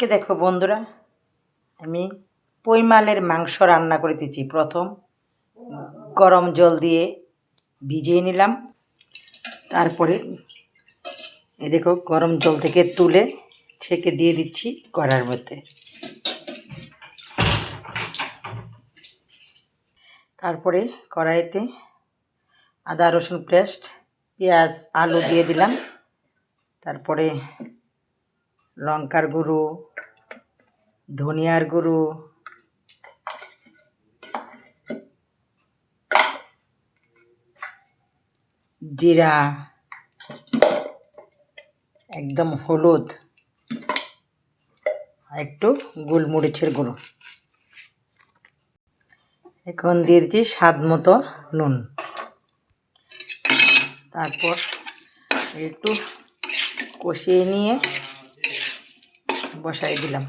আজকে দেখো বন্ধুরা, আমি পই মালের মাংস রান্না করতেছি। প্রথম গরম জল দিয়ে ভিজিয়ে নিলাম, তারপরে এই দেখো গরম জল থেকে তুলে ছেঁকে দিয়ে দিচ্ছি কড়ার মধ্যে। তারপরে কড়াইতে আদা রসুন পেস্ট, পেঁয়াজ আলু দিয়ে দিলাম। তারপরে লঙ্কার গুঁড়ো, ধনিয়ার গুঁড়ো, জিরা, একদম হলুদ, একটু গোলমরিচের গুঁড়ো। এখন দিয়ে দিচ্ছি স্বাদ মতো নুন। তারপর একটু কষিয়ে নিয়ে বসাই দিলাম।